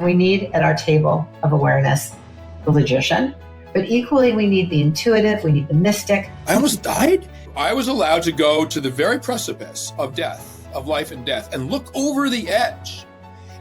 We need at our table of awareness the logician, but equally we need the intuitive, we need the mystic. I almost died. I was allowed to go to the very precipice of death, of life and death, and look over the edge.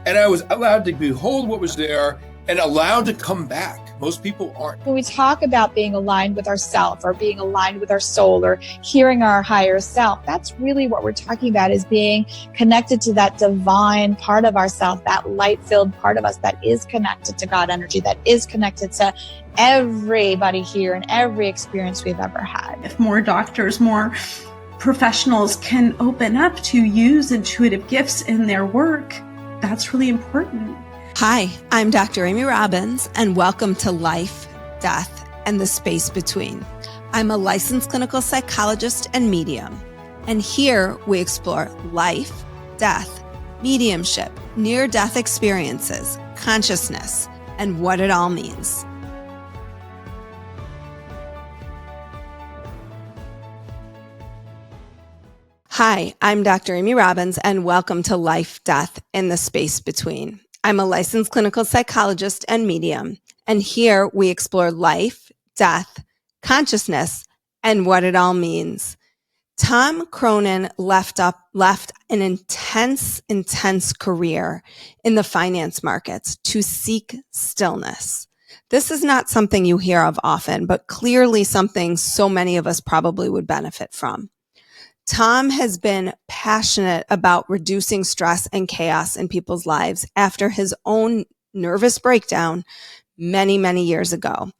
And I was allowed to behold what was there and allowed to come back. Most people aren't. When we talk about being aligned with ourself or being aligned with our soul or hearing our higher self, that's really what we're talking about, is being connected to that divine part of ourself, that light-filled part of us that is connected to God energy, that is connected to everybody here and every experience we've ever had. If more doctors, more professionals can open up to use intuitive gifts in their work, that's really important. Hi, I'm Dr. Amy Robbins, and welcome to Life, Death, and the Space Between. I'm a licensed clinical psychologist and medium, and here we explore life, death, mediumship, near-death experiences, consciousness, and what it all means. Hi, I'm Dr. Amy Robbins, and welcome to Life, Death, and the Space Between. I'm a licensed clinical psychologist and medium, and here we explore life, death, consciousness, and what it all means. Tom Cronin left an intense career in the finance markets to seek stillness. This is not something you hear of often, but clearly something so many of us probably would benefit from. Tom has been passionate about reducing stress and chaos in people's lives after his own nervous breakdown many, many years ago.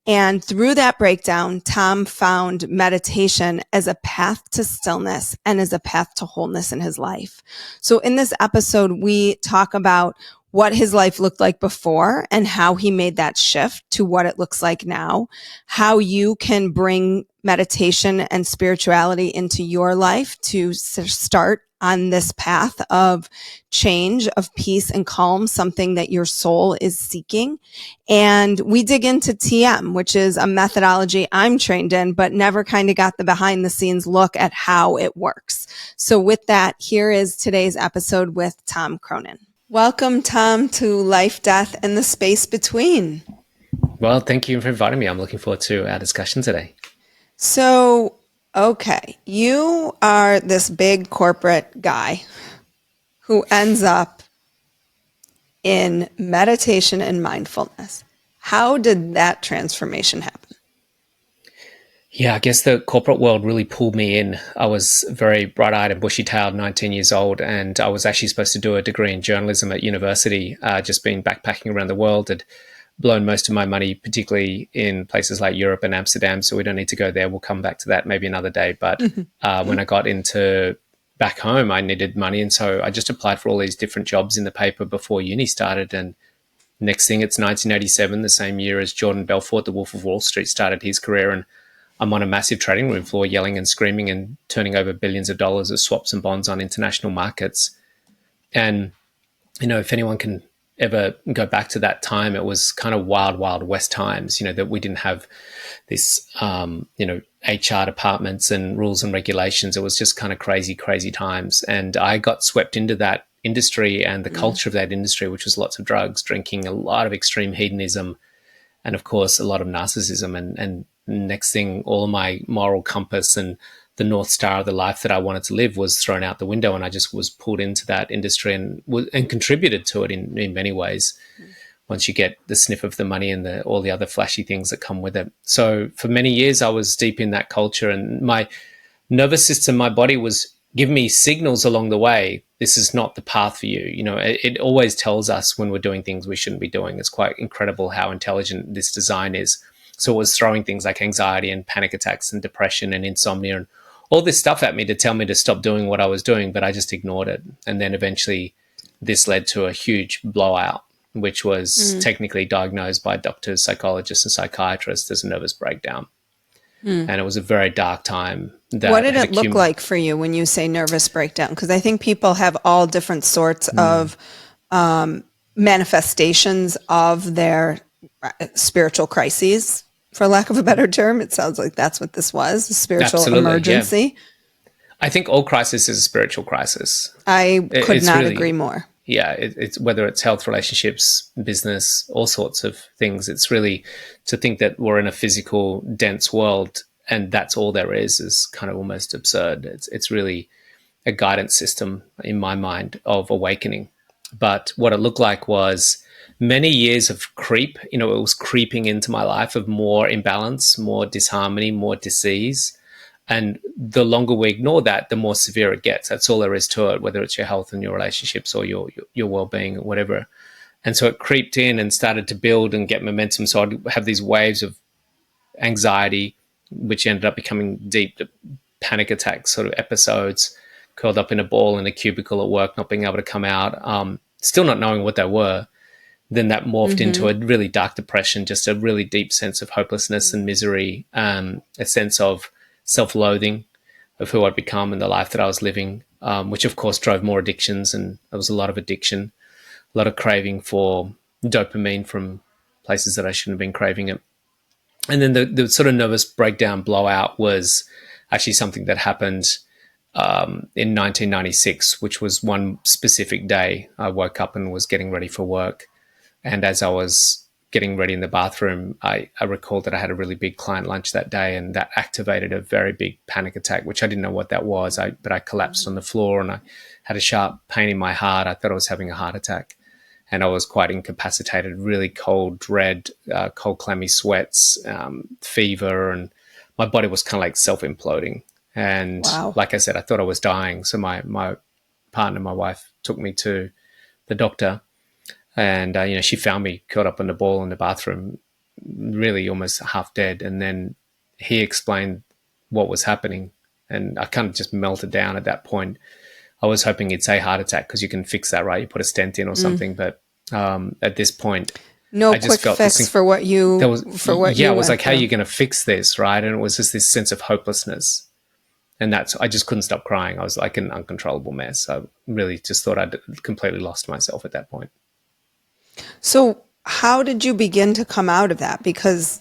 And through that breakdown, Tom found meditation as a path to stillness and as a path to wholeness in his life. So in this episode, we talk about what his life looked like before and how he made that shift to what it looks like now, how you can bring meditation and spirituality into your life to start on this path of change, of peace and calm, something that your soul is seeking. And we dig into TM, which is a methodology I'm trained in, but never kind of got the behind the scenes look at how it works. So with that, here is today's episode with Tom Cronin. Welcome, Tom, to Life, Death, and the Space Between. Well, thank you for inviting me. I'm looking forward to our discussion today. So, okay, you are this big corporate guy who ends up in meditation and mindfulness. How did that transformation happen? Yeah, I guess the corporate world really pulled me in. I was very bright-eyed and bushy-tailed, 19 years old, and I was actually supposed to do a degree in journalism at university, just been backpacking around the world. Had blown most of my money, particularly in places like Europe and Amsterdam, so we don't need to go there. We'll come back to that maybe another day. But when I got into back home, I needed money, and so I just applied for all these different jobs in the paper before uni started. And next thing, it's 1987, the same year as Jordan Belfort, the Wolf of Wall Street, started his career, and I'm on a massive trading room floor yelling and screaming and turning over billions of dollars of swaps and bonds on international markets. And, you know, if anyone can ever go back to that time, it was kind of wild, wild west times, you know, that we didn't have this, HR departments and rules and regulations. It was just kind of crazy, crazy times. And I got swept into that industry and the culture of that industry, which was lots of drugs, drinking, a lot of extreme hedonism, and of course, a lot of narcissism. And next thing, all of my moral compass and the North Star of the life that I wanted to live was thrown out the window, and I just was pulled into that industry and contributed to it in many ways. Once you get the sniff of the money and all the other flashy things that come with it. So for many years, I was deep in that culture, and my nervous system, my body was giving me signals along the way. This is not the path for you. You know, it always tells us when we're doing things we shouldn't be doing. It's quite incredible how intelligent this design is. So it was throwing things like anxiety and panic attacks and depression and insomnia and all this stuff at me to tell me to stop doing what I was doing, but I just ignored it. And then eventually this led to a huge blowout, which was technically diagnosed by doctors, psychologists, and psychiatrists as a nervous breakdown. And it was a very dark time. What did it look like for you when you say nervous breakdown? Because I think people have all different sorts of manifestations of their spiritual crises, for lack of a better term. It sounds like that's what this was, a spiritual emergency. Yeah. I think all crisis is a spiritual crisis. I could not agree more. it's whether it's health, relationships, business, all sorts of things. It's really to think that we're in a physical, dense world and that's all there is kind of almost absurd. It's really a guidance system in my mind of awakening. But what it looked like was many years of creep. It was creeping into my life of more imbalance, more disharmony, more disease. And the longer we ignore that, the more severe it gets. That's all there is to it, whether it's your health and your relationships or your well-being or whatever. And so it creeped in and started to build and get momentum. So I'd have these waves of anxiety, which ended up becoming deep panic attack sort of episodes, curled up in a ball in a cubicle at work, not being able to come out, still not knowing what they were. Then that morphed into a really dark depression, just a really deep sense of hopelessness and misery, a sense of self-loathing of who I'd become and the life that I was living, which of course drove more addictions. And there was a lot of addiction, a lot of craving for dopamine from places that I shouldn't have been craving it. And then the sort of nervous breakdown blowout was actually something that happened in 1996, which was one specific day. I woke up and was getting ready for work. And as I was getting ready in the bathroom, I recalled that I had a really big client lunch that day, and that activated a very big panic attack, which I didn't know what that was. But I collapsed on the floor and I had a sharp pain in my heart. I thought I was having a heart attack, and I was quite incapacitated, really cold, dread, cold, clammy sweats, fever, and my body was kind of like self-imploding. And like I said, I thought I was dying. So my partner, my wife, took me to the doctor. And, she found me curled up on the ball in the bathroom, really almost half dead. And then he explained what was happening. And I kind of just melted down at that point. I was hoping he'd say heart attack because you can fix that, right? You put a stent in or something. But at this point, no I just quick fix for what you it was like, how are you going to fix this, right? And it was just this sense of hopelessness. And I just couldn't stop crying. I was like an uncontrollable mess. I really just thought I'd completely lost myself at that point. So how did you begin to come out of that? Because,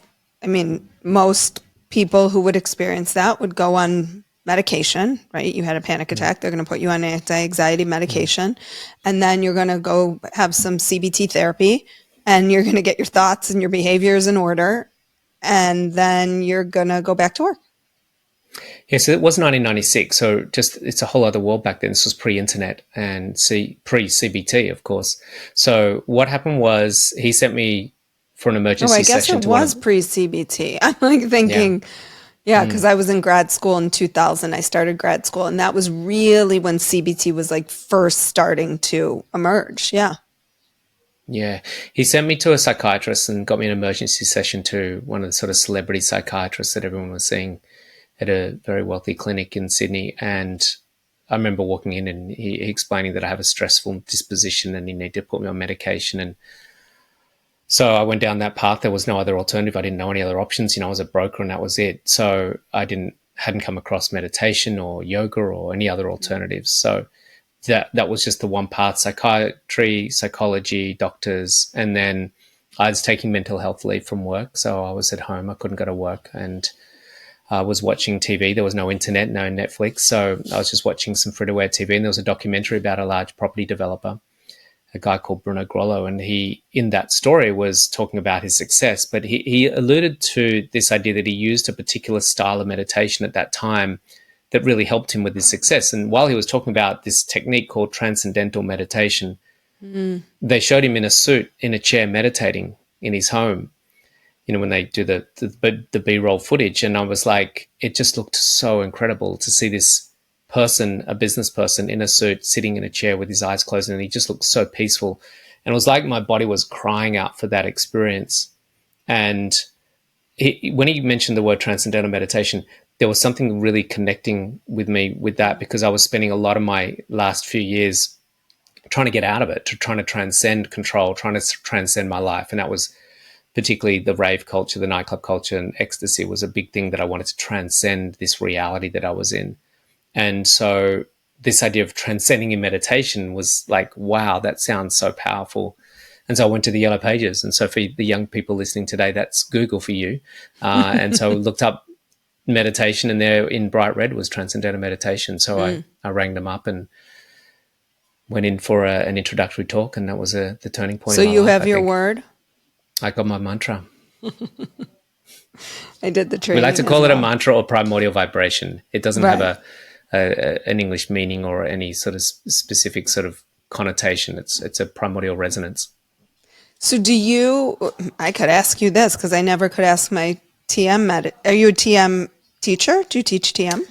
most people who would experience that would go on medication, right? You had a panic attack. They're going to put you on anti-anxiety medication. And then you're going to go have some CBT therapy, and you're going to get your thoughts and your behaviors in order. And then you're going to go back to work. Yeah, so it was 1996. So it's a whole other world back then. This was pre-internet and pre-CBT, of course. So what happened was he sent me for an emergency session. I guess it was pre-CBT. I'm like thinking, because I was in grad school in 2000. I started grad school, and that was really when CBT was like first starting to emerge. Yeah. Yeah. He sent me to a psychiatrist and got me an emergency session to one of the sort of celebrity psychiatrists that everyone was seeing at a very wealthy clinic in Sydney. And I remember walking in and he explaining that I have a stressful disposition and he needed to put me on medication. And so I went down that path. There was no other alternative. I didn't know any other options. I was a broker and that was it. So I hadn't come across meditation or yoga or any other alternatives. So that was just the one path: psychiatry, psychology, doctors. And then I was taking mental health leave from work. So I was at home. I couldn't go to work, and I was watching TV. There was no internet, no Netflix. So I was just watching some free-to-air TV, and there was a documentary about a large property developer, a guy called Bruno Grollo. And he, in that story, was talking about his success, but he alluded to this idea that he used a particular style of meditation at that time that really helped him with his success. And while he was talking about this technique called transcendental meditation, they showed him in a suit, in a chair, meditating in his home, when they do the B-roll footage. And I was like, it just looked so incredible to see this person, a business person in a suit, sitting in a chair with his eyes closed, and he just looked so peaceful. And it was like my body was crying out for that experience. And when he mentioned the word transcendental meditation, there was something really connecting with me with that, because I was spending a lot of my last few years trying to get out of it, trying to transcend control, trying to transcend my life. And that was particularly the rave culture, the nightclub culture, and ecstasy was a big thing that I wanted to transcend this reality that I was in. And so this idea of transcending in meditation was like, wow, that sounds so powerful. And so I went to the Yellow Pages. And so for the young people listening today, that's Google for you. And so I looked up meditation, and there in bright red was transcendental meditation. So I rang them up and went in for an introductory talk, and that was the turning point. So in my you life, have I your think. word? I got my mantra. I did the We training. like to call it a mantra or primordial vibration. It doesn't Right. have an English meaning or any sort of specific sort of connotation. It's a primordial resonance. So I could ask you this because I never could ask my TM Are you a TM teacher? Do you teach TM?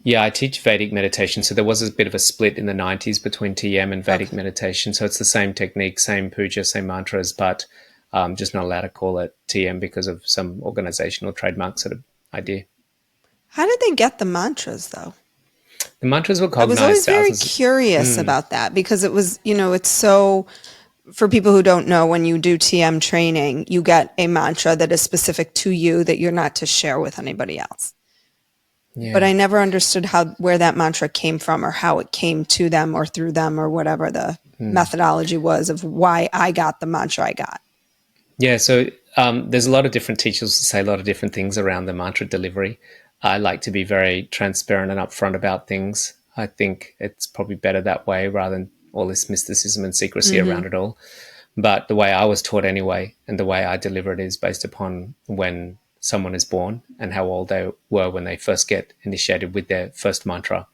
Yeah, I teach Vedic meditation. So there was a bit of a split in the 90s between TM and Vedic meditation. So it's the same technique, same puja, same mantras, but just not allowed to call it TM because of some organizational trademark sort of idea. How did they get the mantras, though? The mantras were I was always cognized very thousands. curious about that because it was, it's so, for people who don't know, when you do TM training, you get a mantra that is specific to you that you're not to share with anybody else. Yeah. But I never understood where that mantra came from or how it came to them or through them or whatever the methodology was of why I got the mantra I got. Yeah, so there's a lot of different teachers who say a lot of different things around the mantra delivery. I like to be very transparent and upfront about things. I think it's probably better that way rather than all this mysticism and secrecy around it all. But the way I was taught anyway, and the way I deliver it is based upon when someone is born and how old they were when they first get initiated with their first mantra,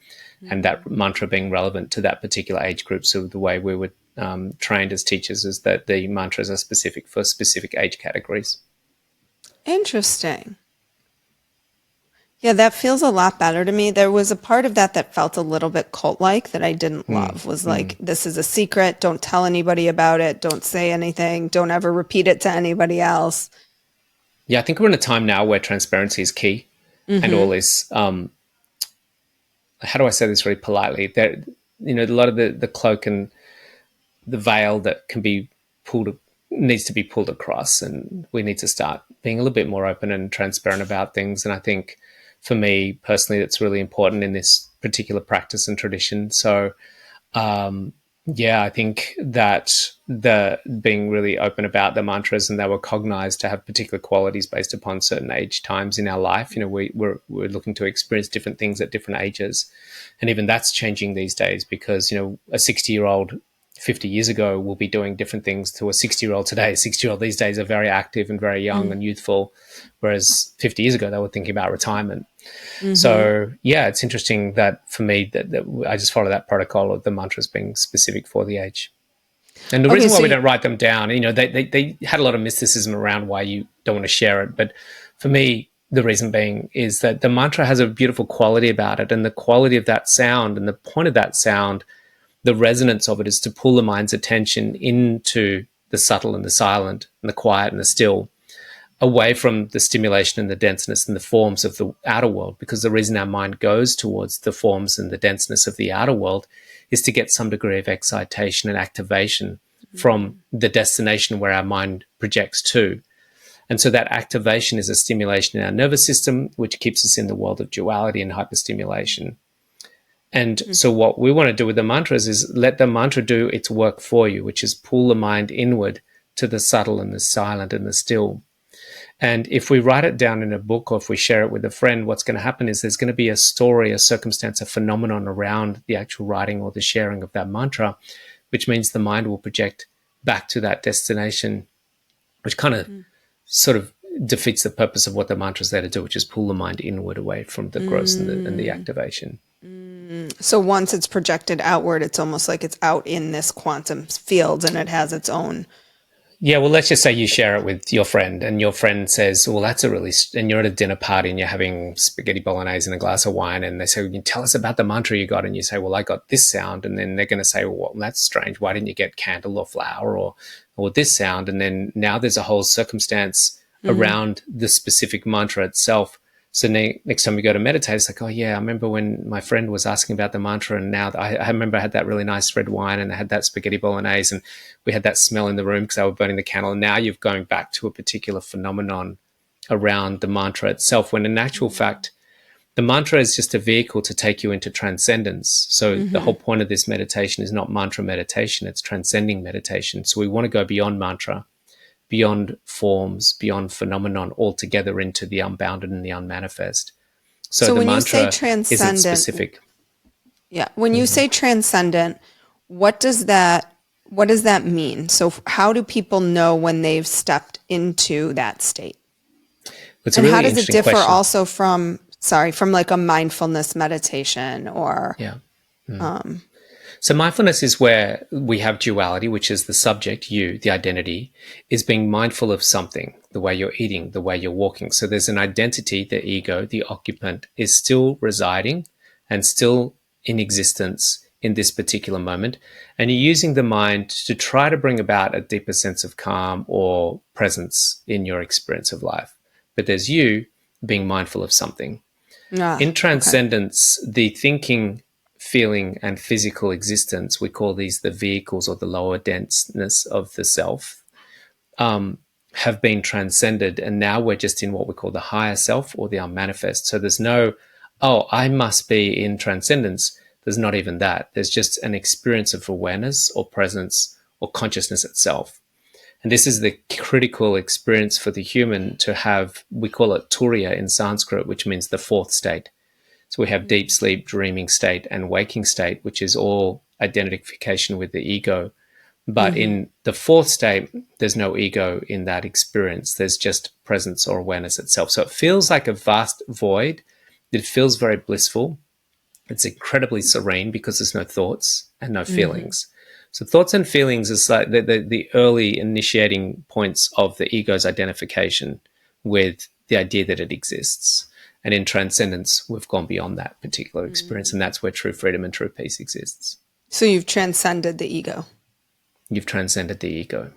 and that mantra being relevant to that particular age group. So the way we were trained as teachers is that the mantras are specific for specific age categories. Interesting. Yeah, that feels a lot better to me. There was a part of that felt a little bit cult-like that I didn't love. Was like, this is a secret. Don't tell anybody about it. Don't say anything. Don't ever repeat it to anybody else. Yeah, I think we're in a time now where transparency is key, and all this. How do I say this very politely? There, a lot of the cloak and the veil that can be needs to be pulled across, and we need to start being a little bit more open and transparent about things. And I think, for me personally, that's really important in this particular practice and tradition. So, I think that the being really open about the mantras, and they were cognized to have particular qualities based upon certain age times in our life. We're looking to experience different things at different ages, and even that's changing these days because a 60-year-old 50 years ago will be doing different things to a 60-year-old today. A 60-year-old these days are very active and very young and youthful, whereas 50 years ago they were thinking about retirement. So it's interesting that for me that I just follow that protocol of the mantras being specific for the age. And the reason why we don't write them down, they had a lot of mysticism around why you don't want to share it. But for me, the reason being is that the mantra has a beautiful quality about it, and the quality of that sound and the point of that sound, the resonance of it is to pull the mind's attention into the subtle and the silent and the quiet and the still, away from the stimulation and the denseness and the forms of the outer world. Because the reason our mind goes towards the forms and the denseness of the outer world is to get some degree of excitation and activation from the destination where our mind projects to. And so that activation is a stimulation in our nervous system, which keeps us in the world of duality and hyperstimulation. And so what we want to do with the mantras is let the mantra do its work for you, which is pull the mind inward to the subtle and the silent and the still. And if we write it down in a book, or if we share it with a friend, what's going to happen is there's going to be a story, a circumstance, a phenomenon around the actual writing or the sharing of that mantra, which means the mind will project back to that destination, which kind of sort of defeats the purpose of what the mantra is there to do, which is pull the mind inward away from the gross and the activation. So once it's projected outward, it's almost like it's out in this quantum field and it has its own. Yeah, well, let's just say you share it with your friend and your friend says, well, that's and you're at a dinner party and you're having spaghetti bolognese and a glass of wine, and they say, well, tell us about the mantra you got. And you say, well, I got this sound. And then they're going to say, well, that's strange. Why didn't you get candle or flower or this sound? And then now there's a whole circumstance around the specific mantra itself. So next time we go to meditate, it's like, oh, yeah, I remember when my friend was asking about the mantra, and now I remember I had that really nice red wine and I had that spaghetti bolognese and we had that smell in the room because I was burning the candle. And now you're going back to a particular phenomenon around the mantra itself, when in actual fact, the mantra is just a vehicle to take you into transcendence. So the whole point of this meditation is not mantra meditation, it's transcending meditation. So we want to go beyond mantra, beyond forms, beyond phenomenon altogether into the unbounded and the unmanifest. So the when mantra you say transcendent, isn't specific. Yeah. When you say transcendent, what does that mean? So how do people know when they've stepped into that state? It's And a really how does it interesting differ question. also from like a mindfulness meditation or Yeah. So mindfulness is where we have duality, which is the subject, you, the identity, is being mindful of something, the way you're eating, the way you're walking. So there's an identity, the ego, the occupant, is still residing and still in existence in this particular moment. And you're using the mind to try to bring about a deeper sense of calm or presence in your experience of life. But there's you being mindful of something. In transcendence, the thinking, feeling, and physical existence, we call these the vehicles or the lower denseness of the self, have been transcended. And now we're just in what we call the higher self or the unmanifest. So there's no, oh, I must be in transcendence. There's not even that. There's just an experience of awareness or presence or consciousness itself. And this is the critical experience for the human to have. We call it turiya in Sanskrit, which means the fourth state. So we have deep sleep, dreaming state, and waking state, which is all identification with the ego. But in the fourth state, there's no ego in that experience. There's just presence or awareness itself. So it feels like a vast void. It feels very blissful. It's incredibly serene because there's no thoughts and no feelings. So thoughts and feelings is like the early initiating points of the ego's identification with the idea that it exists. And in transcendence, we've gone beyond that particular experience, and that's where true freedom and true peace exists. So you've transcended the ego. You've transcended the ego.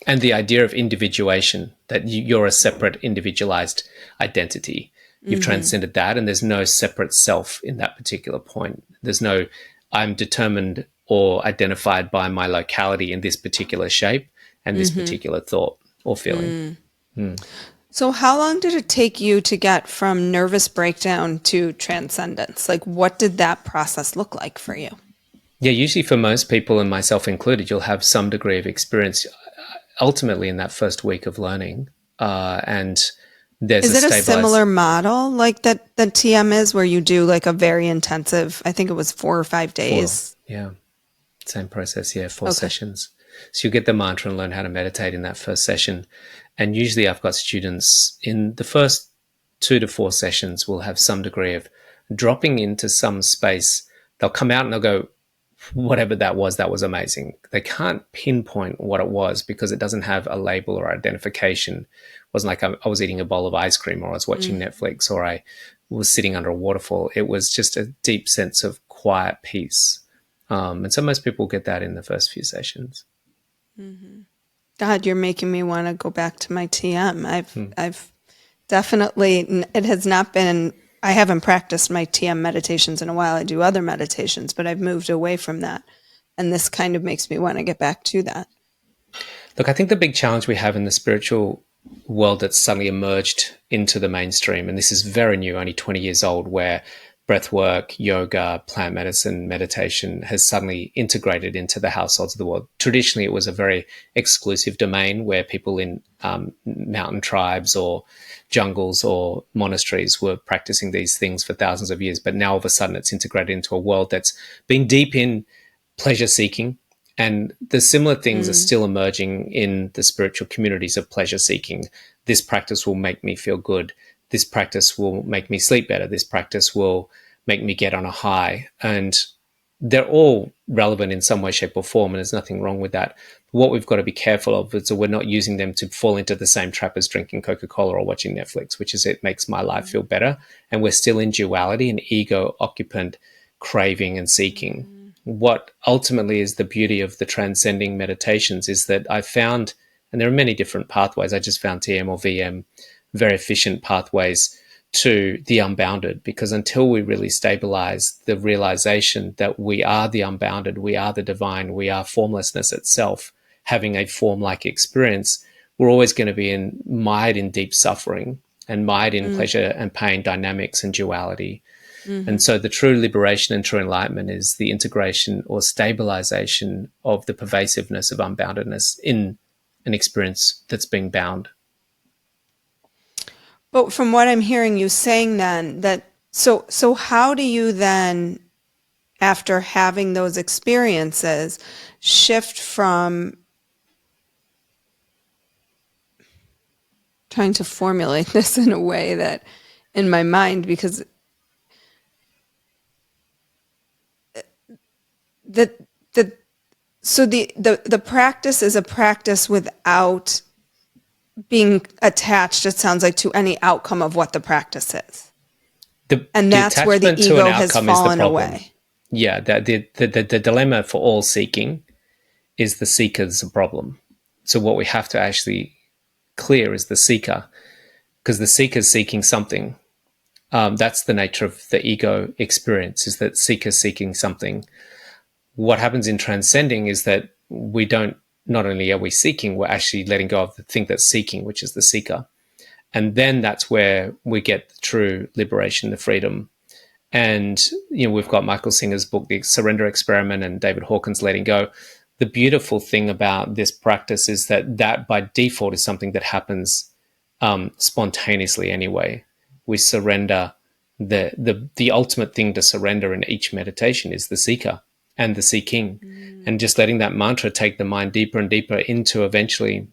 And the idea of individuation, that you're a separate individualized identity. You've transcended that, and there's no separate self in that particular point. There's no, I'm determined or identified by my locality in this particular shape and this particular thought or feeling. So how long did it take you to get from nervous breakdown to transcendence? Like, what did that process look like for you? Yeah, usually for most people, and myself included, you'll have some degree of experience ultimately in that first week of learning. And there's Is it a similar model like that the TM is, where you do like a very intensive, I think it was 4 or 5 days? Yeah, same process, 4 sessions. So you get the mantra and learn how to meditate in that first session. And usually I've got students in the first 2 to 4 sessions will have some degree of dropping into some space. They'll come out and they'll go, whatever that was amazing. They can't pinpoint what it was because it doesn't have a label or identification. It wasn't like I was eating a bowl of ice cream or I was watching Netflix or I was sitting under a waterfall. It was just a deep sense of quiet peace. And so most people get that in the first few sessions. God, you're making me want to go back to my TM. I've definitely, it has not been, I haven't practiced my TM meditations in a while. I do other meditations, but I've moved away from that. And this kind of makes me want to get back to that. Look, I think the big challenge we have in the spiritual world that's suddenly emerged into the mainstream, and this is very new, only 20 years old, where breathwork, yoga, plant medicine, meditation has suddenly integrated into the households of the world. Traditionally, it was a very exclusive domain where people in mountain tribes or jungles or monasteries were practicing these things for thousands of years. But now all of a sudden it's integrated into a world that's been deep in pleasure seeking. And the similar things are still emerging in the spiritual communities of pleasure seeking. This practice will make me feel good. This practice will make me sleep better. This practice will make me get on a high. And they're all relevant in some way, shape, or form, and there's nothing wrong with that. What we've got to be careful of is that we're not using them to fall into the same trap as drinking Coca-Cola or watching Netflix, which is it makes my life feel better. And we're still in duality and ego, occupant, craving, and seeking. What ultimately is the beauty of the transcending meditations is that I found, and there are many different pathways, I just found TM or VM, very efficient pathways to the unbounded, because until we really stabilize the realization that we are the unbounded, we are the divine, we are formlessness itself, having a form-like experience, we're always going to be mired in deep suffering and mired in pleasure and pain dynamics and duality. And so the true liberation and true enlightenment is the integration or stabilization of the pervasiveness of unboundedness in an experience that's being bound. But from what I'm hearing you saying then, that so how do you then, after having those experiences shift from trying to formulate this in a way that in my mind, because the practice is a practice without being attached, it sounds like, to any outcome of what the practice is. And that's where the ego has fallen away. Yeah, the dilemma for all seeking is the seeker's a problem. So what we have to actually clear is the seeker, because the seeker's seeking something. That's the nature of the ego experience, is that seeker seeking something. What happens in transcending is that we don't, not only are we seeking, we're actually letting go of the thing that's seeking, which is the seeker. And then that's where we get the true liberation, the freedom. And, we've got Michael Singer's book, The Surrender Experiment, and David Hawkins' Letting Go. The beautiful thing about this practice is that by default is something that happens spontaneously anyway. We surrender. The ultimate thing to surrender in each meditation is the seeker and the seeking. And just letting that mantra take the mind deeper and deeper into eventually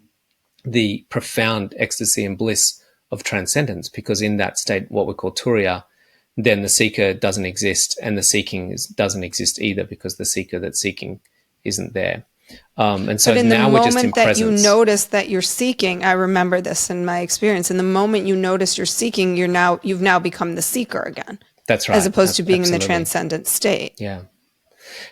the profound ecstasy and bliss of transcendence, because in that state, what we call turiya, then the seeker doesn't exist and the seeking doesn't exist either, because the seeker that's seeking isn't there. And so now we're just in presence. But in the moment that you notice that you're seeking, I remember this in my experience, in the moment you notice you're seeking, you've now become the seeker again. That's right. As opposed to being in the transcendent state. Yeah.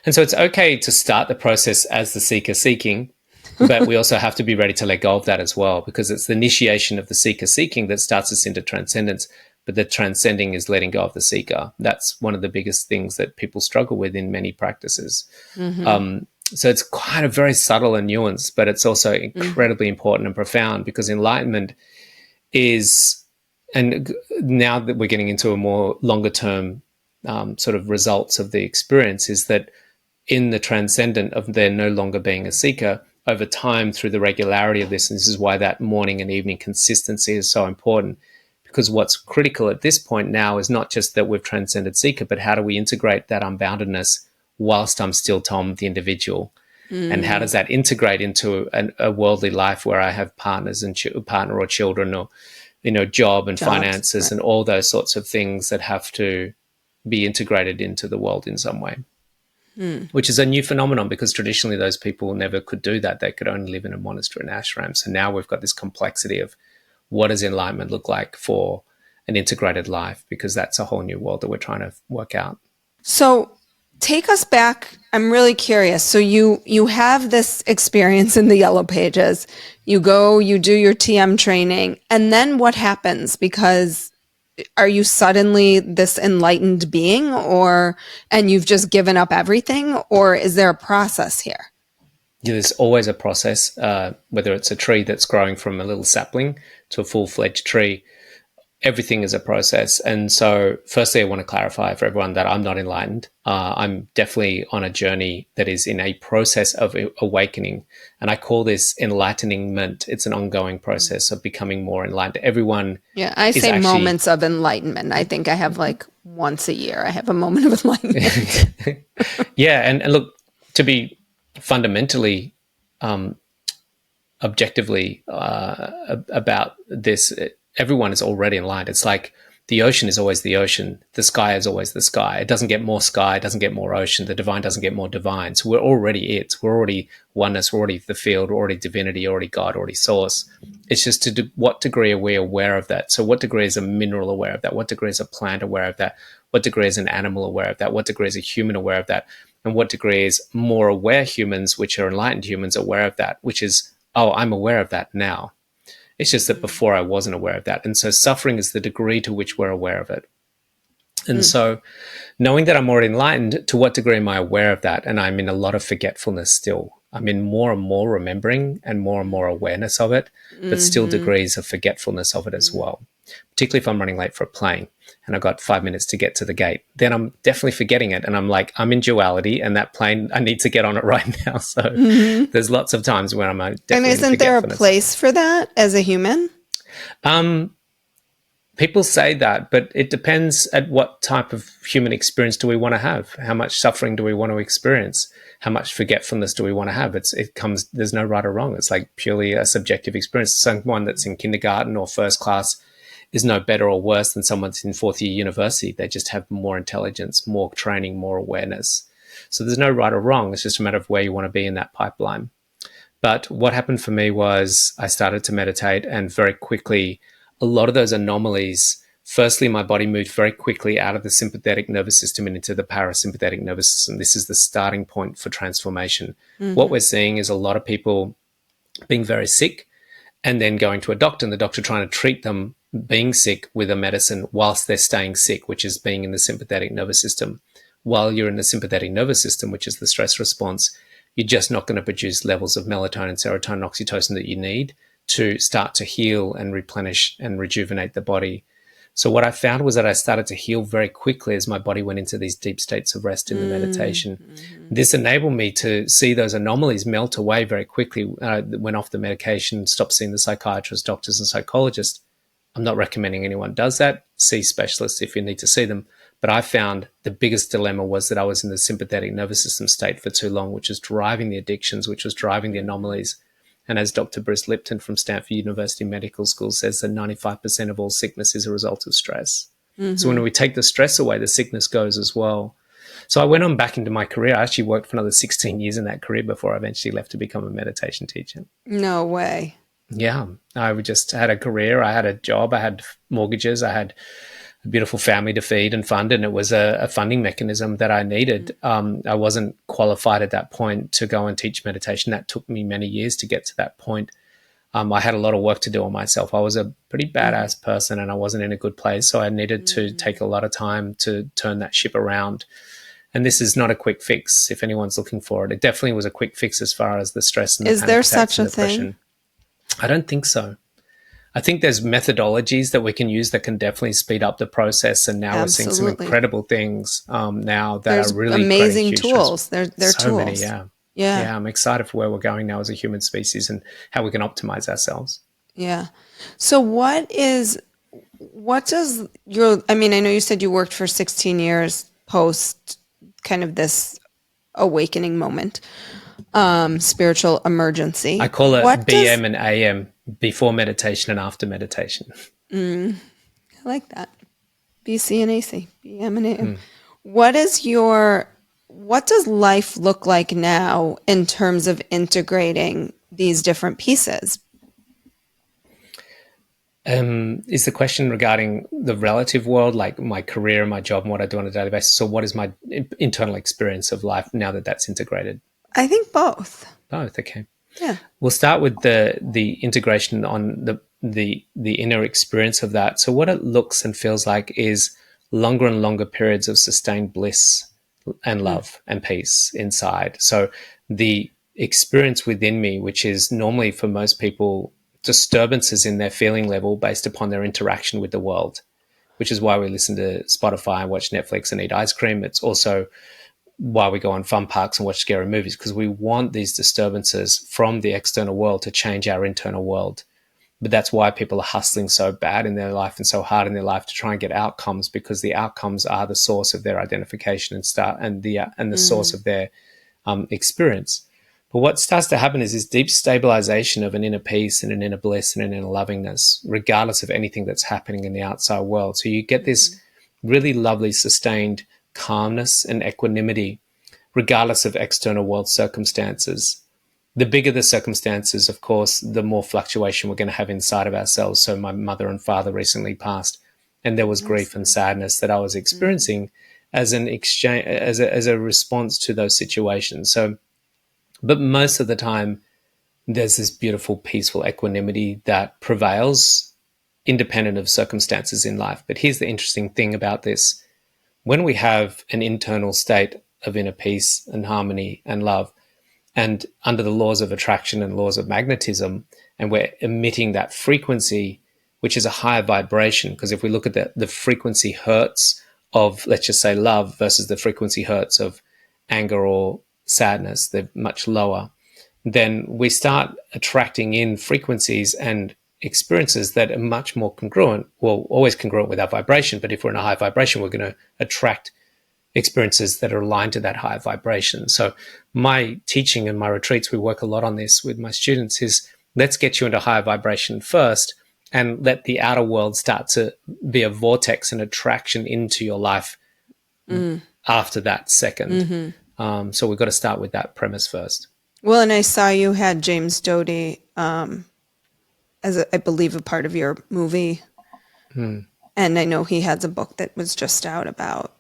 And so it's okay to start the process as the seeker seeking, but we also have to be ready to let go of that as well, because it's the initiation of the seeker seeking that starts us into transcendence. But the transcending is letting go of the seeker. That's one of the biggest things that people struggle with in many practices. Mm-hmm. So it's quite a very subtle and nuanced, but it's also incredibly important and profound, because enlightenment is, and now that we're getting into a more longer term sort of results of the experience, is that in the transcendent of there no longer being a seeker, over time, through the regularity of this, and this is why that morning and evening consistency is so important, because what's critical at this point now is not just that we've transcended seeker, but how do we integrate that unboundedness whilst I'm still Tom, the individual? And how does that integrate into a worldly life where I have partners and partner or children, or, job and finances, right, and all those sorts of things that have to be integrated into the world in some way, which is a new phenomenon, because traditionally those people never could do that. They could only live in a monastery and ashram. So now we've got this complexity of what does enlightenment look like for an integrated life, because that's a whole new world that we're trying to work out. So take us back. I'm really curious. So you have this experience in the Yellow Pages. You go, you do your TM training, and then what happens? Because are you suddenly this enlightened being, and you've just given up everything, or is there a process here? Yeah, there's always a process, whether it's a tree that's growing from a little sapling to a full-fledged tree. Everything is a process. And so firstly, I want to clarify for everyone that I'm not enlightened. I'm definitely on a journey that is in a process of awakening. And I call this enlightenment. It's an ongoing process of becoming more enlightened. Everyone. Yeah, I say moments of enlightenment. I think I have once a year, I have a moment of enlightenment. Yeah. And look, to be fundamentally, objectively about this, everyone is already enlightened. It's like the ocean is always the ocean. The sky is always the sky. It doesn't get more sky. It doesn't get more ocean. The divine doesn't get more divine. So we're already it. We're already oneness. We're already the field. We're already divinity, already God, already source. It's just to what degree are we aware of that? So what degree is a mineral aware of that? What degree is a plant aware of that? What degree is an animal aware of that? What degree is a human aware of that? And what degree is more aware humans, which are enlightened humans, aware of that, which is, oh, I'm aware of that now. It's just that before I wasn't aware of that. And so suffering is the degree to which we're aware of it. And so knowing that I'm already enlightened, to what degree am I aware of that? And I'm in a lot of forgetfulness still. I'm in more and more remembering and more awareness of it, but still degrees of forgetfulness of it as well. Particularly if I'm running late for a plane and I've got 5 minutes to get to the gate, then I'm definitely forgetting it. And I'm like, I'm in duality and that plane, I need to get on it right now. So there's lots of times where I'm definitely And isn't there a place for that as a human? People say that, but it depends at what type of human experience do we want to have? How much suffering do we want to experience? How much forgetfulness do we want to have? There's no right or wrong. It's like purely a subjective experience. Someone that's in kindergarten or first class is no better or worse than someone that's in fourth year university. They just have more intelligence, more training, more awareness. So there's no right or wrong. It's just a matter of where you want to be in that pipeline. But what happened for me was I started to meditate, and very quickly, a lot of those anomalies, firstly, my body moved very quickly out of the sympathetic nervous system and into the parasympathetic nervous system. This is the starting point for transformation. Mm-hmm. What we're seeing is a lot of people being very sick and then going to a doctor, and the doctor trying to treat them being sick with a medicine whilst they're staying sick, which is being in the sympathetic nervous system. While you're in the sympathetic nervous system, which is the stress response, you're just not going to produce levels of melatonin, serotonin, oxytocin that you need to start to heal and replenish and rejuvenate the body. So what I found was that I started to heal very quickly as my body went into these deep states of rest in the meditation. Mm-hmm. This enabled me to see those anomalies melt away very quickly. I went off the medication, stopped seeing the psychiatrists, doctors, and psychologists. I'm not recommending anyone does that. See specialists if you need to see them. But I found the biggest dilemma was that I was in the sympathetic nervous system state for too long, which was driving the addictions, which was driving the anomalies. And as Dr. Bruce Lipton from Stanford University Medical School says, that 95% of all sickness is a result of stress. Mm-hmm. So when we take the stress away, the sickness goes as well. So I went on back into my career. I actually worked for another 16 years in that career before I eventually left to become a meditation teacher. No way. Yeah. I just had a career. I had a job. I had mortgages. I had a beautiful family to feed and fund, and it was a funding mechanism that I needed. I wasn't qualified at that point to go and teach meditation. That took me many years to get to that point. I had a lot of work to do on myself. I was a pretty badass person and I wasn't in a good place, so I needed to take a lot of time to turn that ship around. And this is not a quick fix if anyone's looking for it. It definitely was a quick fix as far as the stress and the panic attacks and depression. Is there such a thing? I don't think so. I think there's methodologies that we can use that can definitely speed up the process. And now we're seeing some incredible things now that there's are really amazing tools. They're so tools. Many, yeah. I'm excited for where we're going now as a human species and how we can optimize ourselves. Yeah. So what does your, I mean, I know you said you worked for 16 years post kind of this awakening moment, spiritual emergency. I call it BM and AM, before meditation and after meditation. I like that. BC and AC, BM and AM. What does life look like now in terms of integrating these different pieces? Is the question regarding the relative world, like my career and my job and what I do on a daily basis? So what is my internal experience of life now that that's integrated? I think both. Both, okay. Yeah. We'll start with the integration on the inner experience of that. So what it looks and feels like is longer and longer periods of sustained bliss and love and peace inside. So the experience within me, which is normally for most people disturbances in their feeling level based upon their interaction with the world, which is why we listen to Spotify and watch Netflix and eat ice cream. It's also why we go on fun parks and watch scary movies, because we want these disturbances from the external world to change our internal world. But that's why people are hustling so bad in their life and so hard in their life to try and get outcomes, because the outcomes are the source of their identification and the source of their experience. But what starts to happen is this deep stabilization of an inner peace and an inner bliss and an inner lovingness, regardless of anything that's happening in the outside world. So you get this really lovely sustained calmness and equanimity, regardless of external world circumstances. The bigger the circumstances, of course, the more fluctuation we're going to have inside of ourselves. So my mother and father recently passed, and there was grief and sadness that I was experiencing as an exchange, as a response to those situations. So, but most of the time, there's this beautiful, peaceful equanimity that prevails independent of circumstances in life. But here's the interesting thing about this. When we have an internal state of inner peace and harmony and love, and under the laws of attraction and laws of magnetism, and we're emitting that frequency, which is a higher vibration, because if we look at the frequency hertz of, let's just say, love versus the frequency hertz of anger or sadness, they're much lower, then we start attracting in frequencies and experiences that are much more congruent, well, always congruent with our vibration, but if we're in a high vibration, we're going to attract experiences that are aligned to that higher vibration. So my teaching and my retreats, we work a lot on this with my students, is let's get you into higher vibration first and let the outer world start to be a vortex and attraction into your life after that second. So we've got to start with that premise first. Well, and I saw you had James Doty as, I believe, a part of your movie. And I know he has a book that was just out about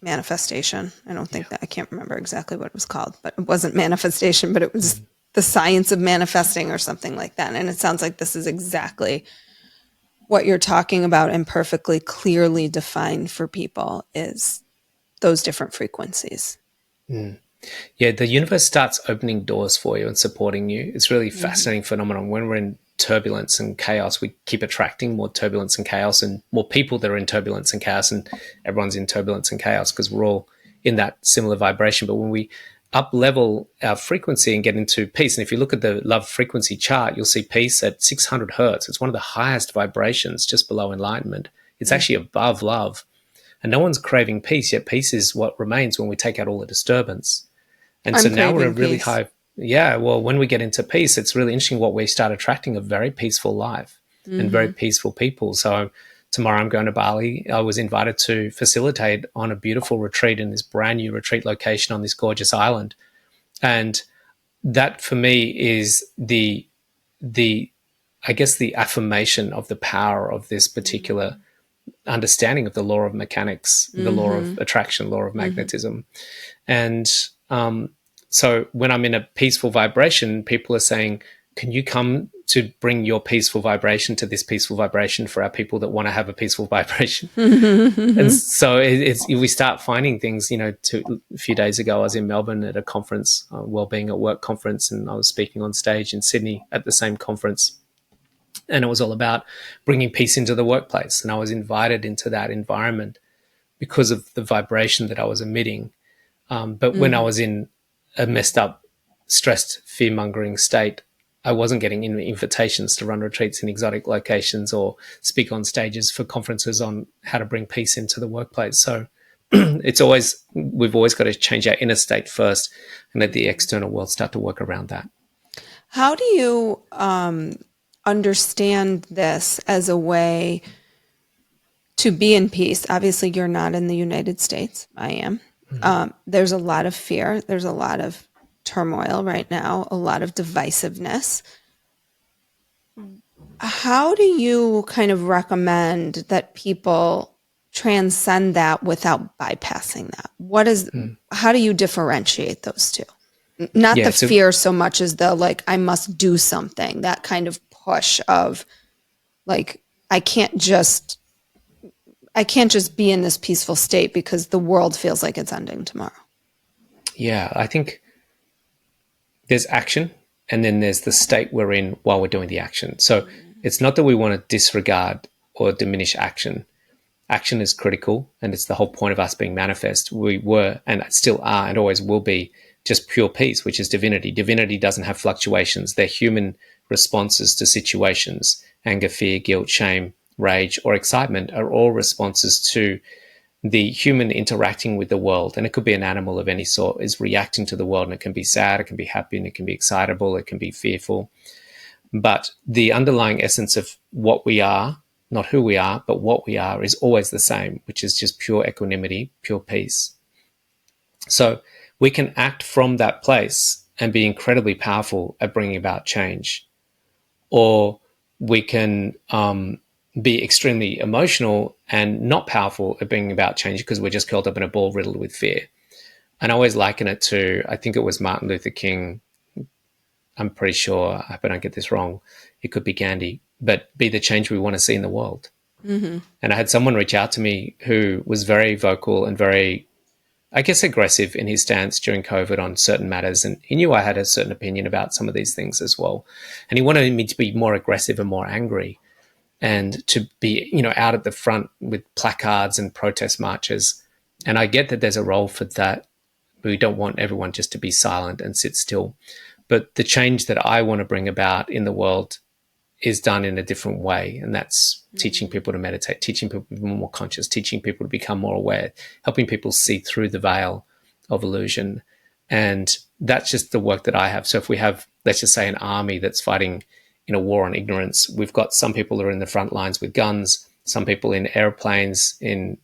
manifestation. I don't think that, I can't remember exactly what it was called, but it wasn't manifestation, but it was the science of manifesting or something like that. And it sounds like this is exactly what you're talking about, and perfectly clearly defined for people is those different frequencies. Yeah, the universe starts opening doors for you and supporting you. It's really fascinating phenomenon. When we're in turbulence and chaos, we keep attracting more turbulence and chaos and more people that are in turbulence and chaos, and everyone's in turbulence and chaos because we're all in that similar vibration. But when we up level our frequency and get into peace, and if you look at the love frequency chart, you'll see peace at 600 hertz. It's one of the highest vibrations, just below enlightenment. It's actually above love. And no one's craving peace, yet peace is what remains when we take out all the disturbance. And so now we're really high. Yeah, well, when we get into peace, it's really interesting what we start attracting, a very peaceful life and very peaceful people. So tomorrow I'm going to Bali. I was invited to facilitate on a beautiful retreat in this brand new retreat location on this gorgeous island. And that for me is the I guess the affirmation of the power of this particular understanding of the law of mechanics, the law of attraction, law of magnetism. And so when I'm in a peaceful vibration, people are saying, can you come to bring your peaceful vibration to this peaceful vibration for our people that want to have a peaceful vibration? And so we start finding things, a few days ago, I was in Melbourne at a conference, a Wellbeing at Work conference, and I was speaking on stage in Sydney at the same conference. And it was all about bringing peace into the workplace. And I was invited into that environment because of the vibration that I was emitting. But when I was in a messed up, stressed, fear-mongering state, I wasn't getting invitations to run retreats in exotic locations or speak on stages for conferences on how to bring peace into the workplace. So we've always got to change our inner state first and let the external world start to work around that. How do you understand this as a way to be in peace? Obviously, you're not in the United States. I am. There's a lot of fear. There's a lot of turmoil right now, a lot of divisiveness. How do you kind of recommend that people transcend that without bypassing that? How do you differentiate those two? Not the fear so much as the, I must do something, that kind of push of I can't just be in this peaceful state because the world feels like it's ending tomorrow. Yeah, I think there's action and then there's the state we're in while we're doing the action. So it's not that we want to disregard or diminish action. Action is critical, and it's the whole point of us being manifest. We were and still are and always will be just pure peace, which is divinity. Divinity doesn't have fluctuations. They're human responses to situations. Anger, fear, guilt, shame, rage, or excitement are all responses to the human interacting with the world. And it could be an animal of any sort, is reacting to the world, and it can be sad, it can be happy, and it can be excitable, it can be fearful. But the underlying essence of what we are, not who we are, but what we are, is always the same, which is just pure equanimity, pure peace. So we can act from that place and be incredibly powerful at bringing about change. Or we can be extremely emotional and not powerful at bringing about change because we're just curled up in a ball riddled with fear. And I always liken it to, I think it was Martin Luther King. I'm pretty sure, I hope I don't get this wrong. It could be Gandhi, but be the change we want to see in the world. And I had someone reach out to me who was very vocal and very, I guess, aggressive in his stance during COVID on certain matters. And he knew I had a certain opinion about some of these things as well. And he wanted me to be more aggressive and more angry and to be, out at the front with placards and protest marches. And I get that there's a role for that. We don't want everyone just to be silent and sit still. But the change that I want to bring about in the world is done in a different way. And that's teaching people to meditate, teaching people to be more conscious, teaching people to become more aware, helping people see through the veil of illusion. And that's just the work that I have. So if we have, let's just say, an army that's fighting in a war on ignorance, we've got some people that are in the front lines with guns, some people in airplanes, in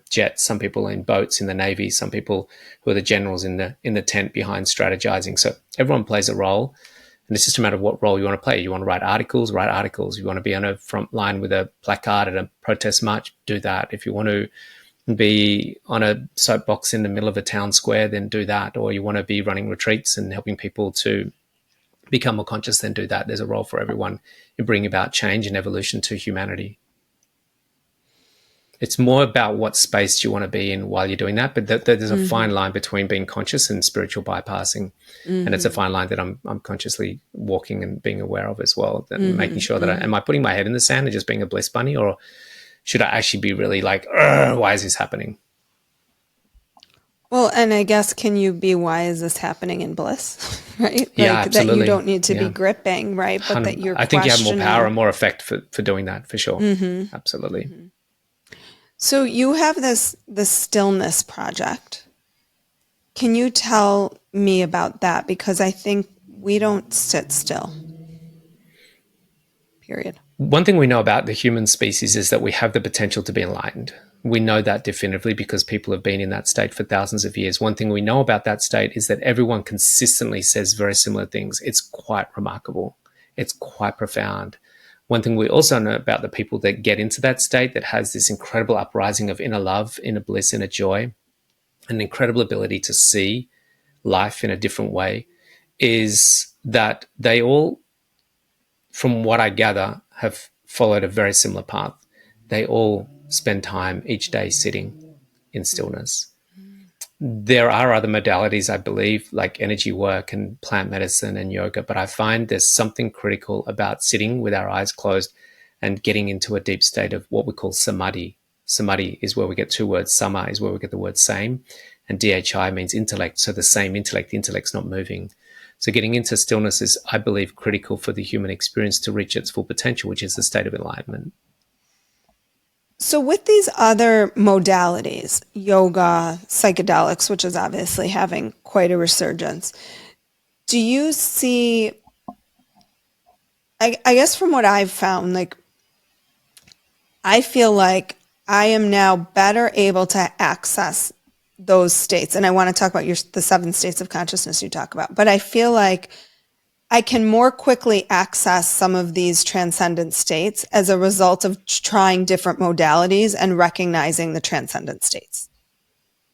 jets, some people in boats in the Navy, some people who are the generals in the tent behind strategizing. So everyone plays a role, and it's just a matter of what role you want to play. You want to write articles, write articles. You want to be on a front line with a placard at a protest march, do that. If you want to be on a soapbox in the middle of a town square, then do that. Or you want to be running retreats and helping people to become more conscious, then do that. There's a role for everyone in bringing about change and evolution to humanity. It's more about what space you want to be in while you're doing that. But there's a fine line between being conscious and spiritual bypassing. And it's a fine line that I'm consciously walking and being aware of as well. And making sure that am I putting my head in the sand and just being a bliss bunny, or should I actually be really like, why is this happening? Well, and I guess, can you be, why is this happening in bliss, right? Yeah, like, absolutely. That you don't need to be gripping, right? But that you're I think you have more questioning. power and more effect for doing that, for sure. Absolutely. So you have the Stillness project. Can you tell me about that? Because I think we don't sit still. Period. One thing we know about the human species is that we have the potential to be enlightened. We know that definitively because people have been in that state for thousands of years. One thing we know about that state is that everyone consistently says very similar things. It's quite remarkable. It's quite profound. One thing we also know about the people that get into that state, that has this incredible uprising of inner love, inner bliss, inner joy, an incredible ability to see life in a different way, is that they all, from what I gather, have followed a very similar path. They all spend time each day sitting in stillness. There are other modalities, I believe, like energy work and plant medicine and yoga, but I find there's something critical about sitting with our eyes closed and getting into a deep state of what we call Samadhi. Samadhi is where we get two words. Sama is where we get the word same, and DHI means intellect. So the same intellect, the intellect's not moving. So getting into stillness is, I believe, critical for the human experience to reach its full potential, which is the state of enlightenment. So with these other modalities, yoga, psychedelics, which is obviously having quite a resurgence, do you see, I guess from what I've found, like, I feel like I am now better able to access those states. And I want to talk about the 7 states of consciousness you talk about, but I feel like I can more quickly access some of these transcendent states as a result of trying different modalities and recognizing the transcendent states.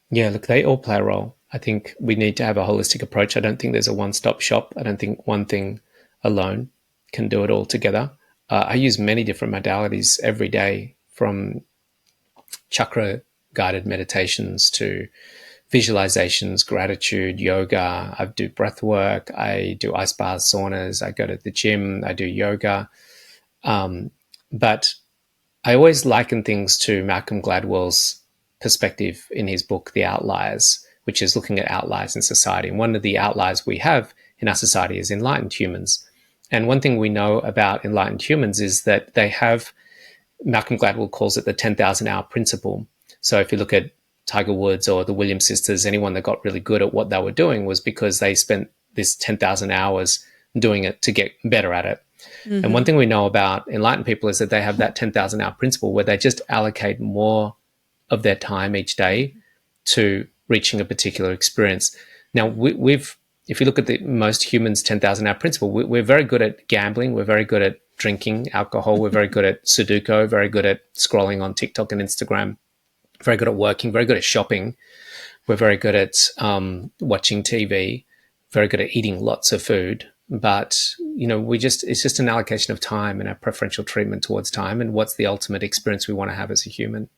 Yeah, look, they all play a role. I think we need to have a holistic approach. I don't think there's a one-stop shop. I don't think one thing alone can do it all together. I use many different modalities every day, from chakra-guided meditations to visualizations, gratitude, yoga. I do breath work. I do ice baths, saunas. I go to the gym. I do yoga. But I always liken things to Malcolm Gladwell's perspective in his book, The Outliers, which is looking at outliers in society. And one of the outliers we have in our society is enlightened humans. And one thing we know about enlightened humans is that they have, Malcolm Gladwell calls it the 10,000 hour principle. So if you look at Tiger Woods or the Williams sisters, anyone that got really good at what they were doing was because they spent this 10,000 hours doing it to get better at it. And one thing we know about enlightened people is that they have that 10,000 hour principle where they just allocate more of their time each day to reaching a particular experience. Now, if you look at the most humans' 10,000 hour principle, we're very good at gambling. We're very good at drinking alcohol. We're very good at Sudoku, very good at scrolling on TikTok and Instagram, very good at working, very good at shopping. We're very good at watching TV, very good at eating lots of food. But, it's just an allocation of time and a preferential treatment towards time and what's the ultimate experience we want to have as a human.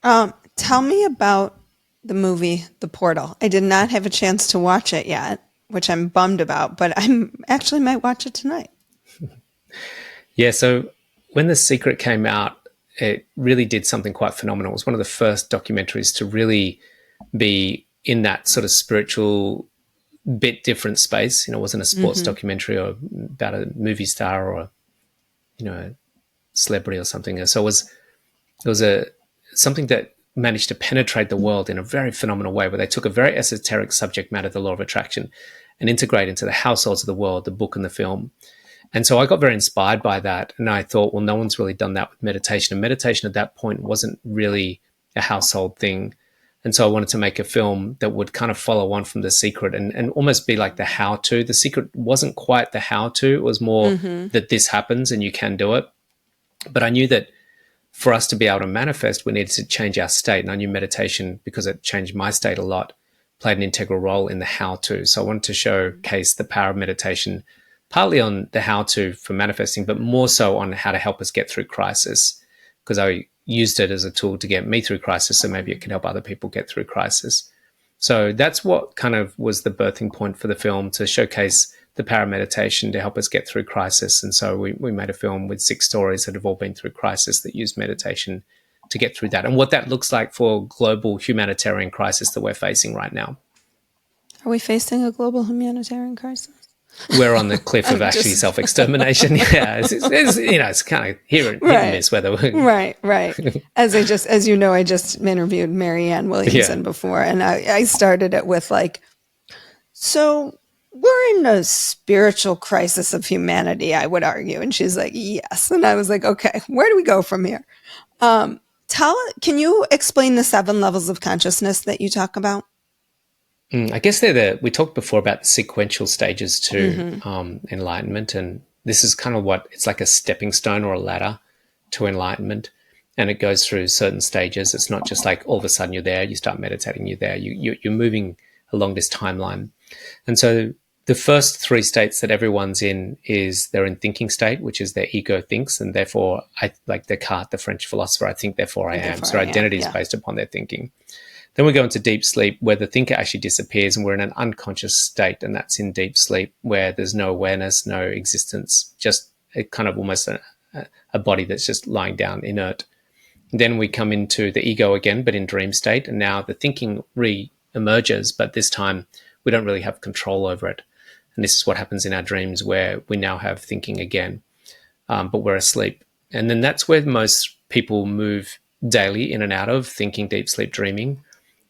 Tell me about the movie, The Portal. I did not have a chance to watch it yet, which I'm bummed about, but I actually might watch it tonight. Yeah, so when The Secret came out, it really did something quite phenomenal. It was one of the first documentaries to really be in that sort of spiritual bit different space. It wasn't a sports documentary or about a movie star or, a celebrity or something. So it was something that managed to penetrate the world in a very phenomenal way, where they took a very esoteric subject matter, the law of attraction, and integrate into the households of the world, the book and the film. And so I got very inspired by that. And I thought, well, no one's really done that with meditation. And meditation at that point wasn't really a household thing. And so I wanted to make a film that would kind of follow on from The Secret and almost be like the how-to. The Secret wasn't quite the how-to. It was more that this happens and you can do it. But I knew that for us to be able to manifest, we needed to change our state. And I knew meditation, because it changed my state a lot, played an integral role in the how-to. So I wanted to showcase the power of meditation, partly on the how-to for manifesting, but more so on how to help us get through crisis, because I used it as a tool to get me through crisis, so maybe it can help other people get through crisis. So that's what kind of was the birthing point for the film, to showcase the power of meditation to help us get through crisis. And so we made a film with 6 stories that have all been through crisis that use meditation to get through that, and what that looks like for global humanitarian crisis that we're facing right now. Are we facing a global humanitarian crisis? We're on the cliff of actually self-extermination. Yeah, it's kind of hit and miss whether we're... Right. As you know, I just interviewed Marianne Williamson before, and I started it with so we're in a spiritual crisis of humanity, I would argue. And she's like, yes. And I was like, okay, where do we go from here? Can you explain the 7 levels of consciousness that you talk about? I guess we talked before about the sequential stages to enlightenment. And this is kind of it's like a stepping stone or a ladder to enlightenment. And it goes through certain stages. It's not just like all of a sudden you're there, you start meditating, you're there. You're moving along this timeline. And so the first 3 states that everyone's in is they're in thinking state, which is their ego thinks. And therefore, like Descartes, the French philosopher, I think, therefore I am. So identity is based upon their thinking. Then we go into deep sleep, where the thinker actually disappears and we're in an unconscious state. And that's in deep sleep, where there's no awareness, no existence, just a kind of almost a body that's just lying down inert. And then we come into the ego again, but in dream state. And now the thinking re-emerges, but this time we don't really have control over it. And this is what happens in our dreams, where we now have thinking again, but we're asleep. And then that's where most people move daily in and out of thinking, deep sleep, dreaming.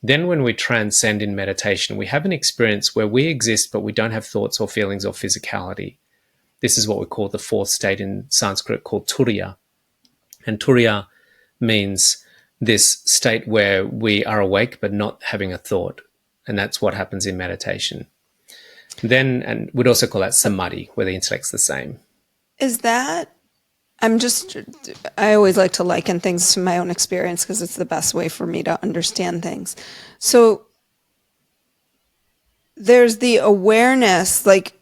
Then when we transcend in meditation, we have an experience where we exist, but we don't have thoughts or feelings or physicality. This is what we call the 4th state in Sanskrit, called turiya. And turiya means this state where we are awake but not having a thought. And that's what happens in meditation. Then, and we'd also call that samadhi, where the intellect's the same. Is that... I always like to liken things to my own experience because it's the best way for me to understand things. So there's the awareness, like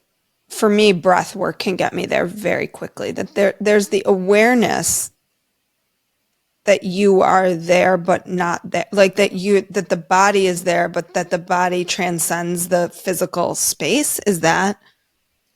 for me, breath work can get me there very quickly. That there's the awareness that you are there, but not there. Like that the body is there, but that the body transcends the physical space. Is that?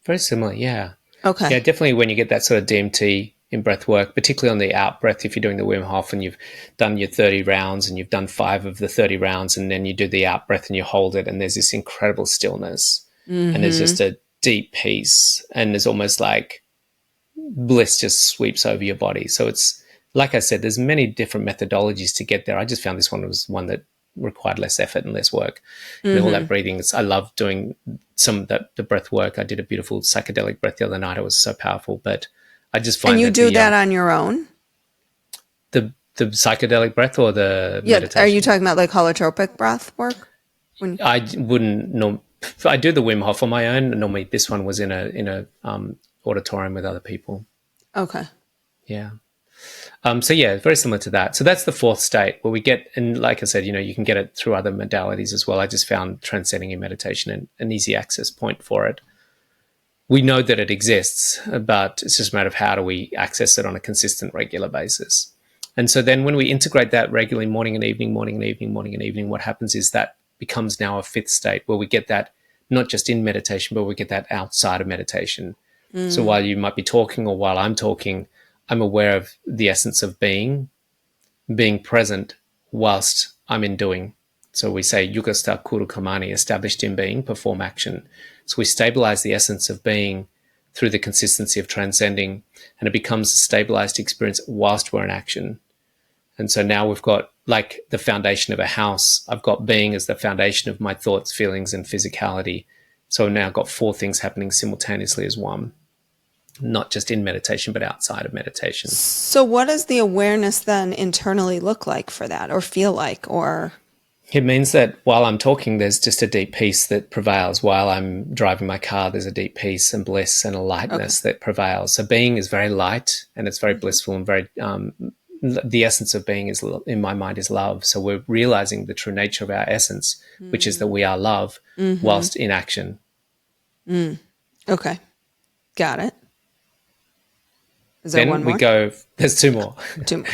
Very similar, yeah. Okay. Yeah, definitely when you get that sort of DMT in breath work, particularly on the out breath, if you're doing the Wim Hof and you've done your 30 rounds and you've done 5 of the 30 rounds, and then you do the out breath and you hold it, and there's this incredible stillness and there's just a deep peace, and there's almost like bliss just sweeps over your body. So it's, like I said, there's many different methodologies to get there. I just found this one was one that required less effort and less work. And all that breathing, I love doing some of the breath work. I did a beautiful psychedelic breath the other night. It was so powerful, but I just find and you do that on your own? The psychedelic breath or the meditation? Are you talking about like holotropic breath work? I wouldn't know. I do the Wim Hof on my own. Normally this one was in a auditorium with other people. Okay. Yeah. So yeah, very similar to that. So that's the 4th state where we get, and like I said, you can get it through other modalities as well. I just found transcending in meditation an easy access point for it. We know that it exists, but it's just a matter of how do we access it on a consistent, regular basis. And so then when we integrate that regularly, morning and evening, what happens is that becomes now a 5th state where we get that not just in meditation, but we get that outside of meditation. So while you might be talking or while I'm talking, I'm aware of the essence of being present whilst I'm in doing. So we say yugasta kuru kamani, established in being, perform action. So we stabilize the essence of being through the consistency of transcending, and it becomes a stabilized experience whilst we're in action. And so now we've got like the foundation of a house. I've got being as the foundation of my thoughts, feelings, and physicality. So I've now got 4 things happening simultaneously as one, not just in meditation, but outside of meditation. So what does the awareness then internally look like for that, or feel like, or? It means that while I'm talking, there's just a deep peace that prevails. While I'm driving my car, there's a deep peace and bliss and a lightness that prevails. So being is very light, and it's very blissful and very, the essence of being is, in my mind, is love. So we're realizing the true nature of our essence, which is that we are love whilst in action. Okay. Got it. Is there Then one more? we go, there's 2 more. 2 more.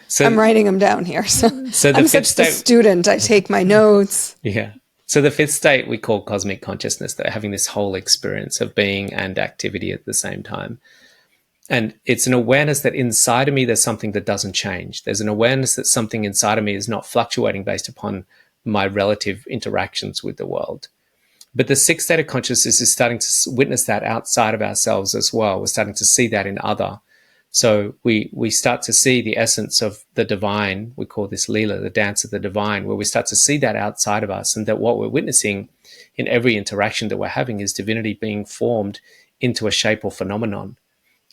So, I'm writing them down here. So the I'm fifth such the state, student. I take my notes. Yeah. So the 5th state we call cosmic consciousness, that having this whole experience of being and activity at the same time. And it's an awareness that inside of me, there's something that doesn't change. There's an awareness that something inside of me is not fluctuating based upon my relative interactions with the world. But the 6th state of consciousness is starting to witness that outside of ourselves as well. We're starting to see that in other. So we start to see the essence of the divine. We call this Lila, the dance of the divine, where we start to see that outside of us, and that what we're witnessing in every interaction that we're having is divinity being formed into a shape or phenomenon.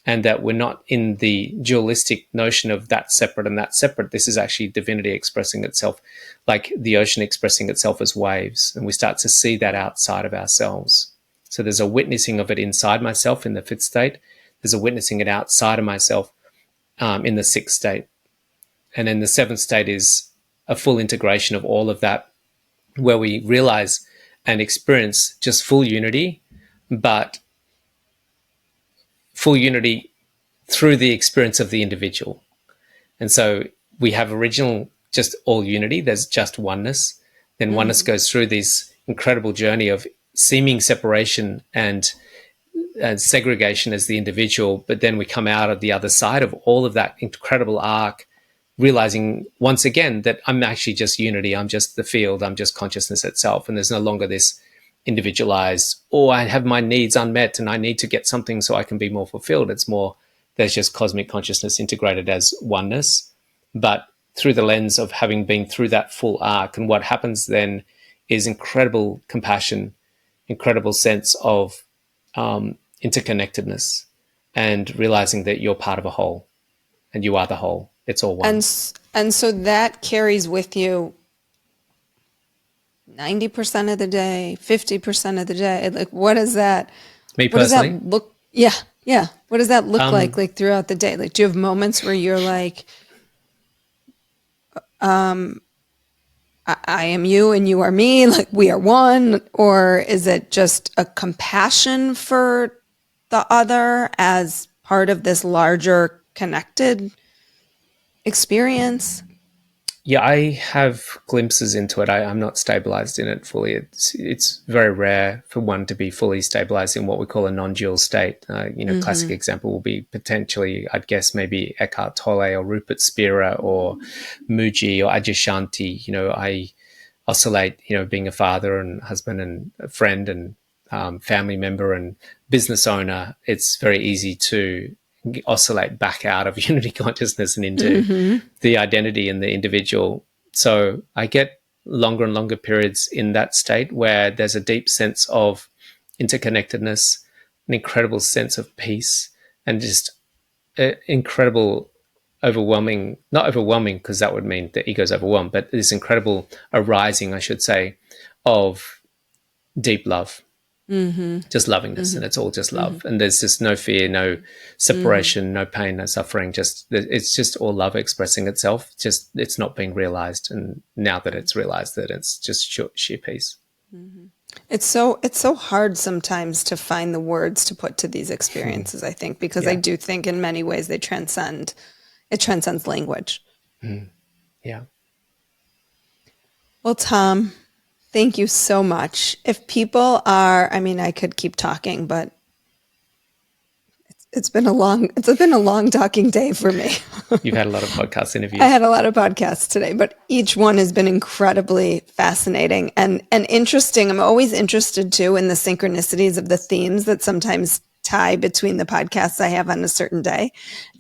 And that we're not in the dualistic notion of that separate and that separate. This is actually divinity expressing itself like the ocean expressing itself as waves. And we start to see that outside of ourselves. So there's a witnessing of it inside myself in the 5th state. There's a witnessing it outside of myself in the 6th state. And then the 7th state is a full integration of all of that, where we realize and experience just full unity, but full unity through the experience of the individual. And so we have original just all unity, there's just oneness. Then oneness goes through this incredible journey of seeming separation and segregation as the individual, but then we come out of the other side of all of that incredible arc, realizing once again that I'm actually just unity, I'm just the field, I'm just consciousness itself, and there's no longer this individualized, I have my needs unmet and I need to get something so I can be more fulfilled. It's more, there's just cosmic consciousness integrated as oneness, but through the lens of having been through that full arc. And what happens then is incredible compassion, incredible sense of interconnectedness, and realizing that you're part of a whole and you are the whole. It's all one. And so that carries with you 90% of the day, 50% of the day. Like, what is that? Me what personally? Does that look? Yeah. What does that look like throughout the day? Like, do you have moments where you're like, I am you and you are me, like we are one? Or is it just a compassion for the other as part of this larger connected experience? Yeah, I have glimpses into it. I'm not stabilized in it fully. It's very rare for one to be fully stabilized in what we call a non-dual state. Classic example will be potentially, I'd guess, maybe Eckhart Tolle or Rupert Spira or Muji or Adyashanti. I oscillate, being a father and husband and a friend and family member and business owner. It's very easy to oscillate back out of unity consciousness and into the identity and the individual. So I get longer and longer periods in that state where there's a deep sense of interconnectedness, an incredible sense of peace, and just incredible overwhelming, not overwhelming because that would mean the ego's overwhelmed, but this incredible arising, I should say, of deep love. Just lovingness, and it's all just love, and there's just no fear, no separation, no pain, no suffering. It's just all love expressing itself. Just it's not being realized, and now that it's realized, that it's just sheer peace. It's so hard sometimes to find the words to put to these experiences. I think because I do think in many ways it transcends language. Yeah. Well, Tom, thank you so much. If people are, I could keep talking, but It's been a long talking day for me. You've had a lot of podcast interviews. I had a lot of podcasts today, but each one has been incredibly fascinating and interesting. I'm always interested too in the synchronicities of the themes that sometimes tie between the podcasts I have on a certain day.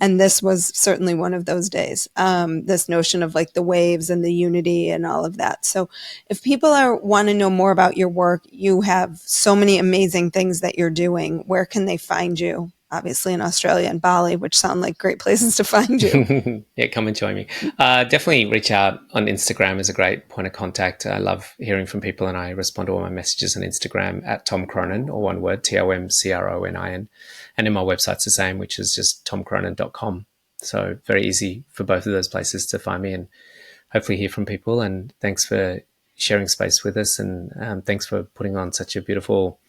And this was certainly one of those days. This notion of like the waves and the unity and all of that. So if people want to know more about your work, you have so many amazing things that you're doing. Where can they find you? Obviously in Australia and Bali, which sound like great places to find you. Yeah, come and join me. Definitely reach out on Instagram is a great point of contact. I love hearing from people, and I respond to all my messages on Instagram at Tom Cronin, or one word, TomCronin. And in my website's the same, which is just tomcronin.com. So very easy for both of those places to find me and hopefully hear from people. And thanks for sharing space with us. And thanks for putting on such a beautiful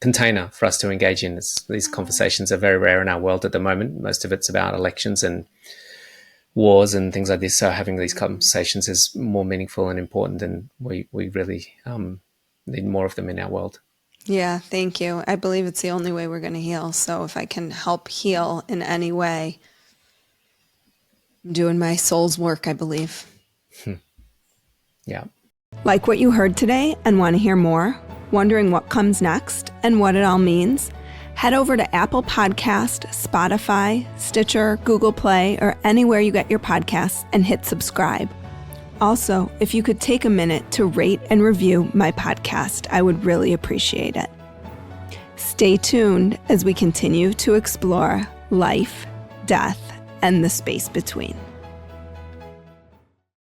container for us to engage in. These conversations are very rare in our world at the moment. Most of it's about elections and wars and things like this. So having these conversations is more meaningful and important, and we really need more of them in our world. Yeah, thank you. I believe it's the only way we're going to heal. So if I can help heal in any way, I'm doing my soul's work, I believe. Yeah. Like what you heard today and want to hear more? Wondering what comes next and what it all means? Head over to Apple Podcast, Spotify, Stitcher, Google Play, or anywhere you get your podcasts and hit subscribe. Also, if you could take a minute to rate and review my podcast, I would really appreciate it. Stay tuned as we continue to explore life, death, and the space between.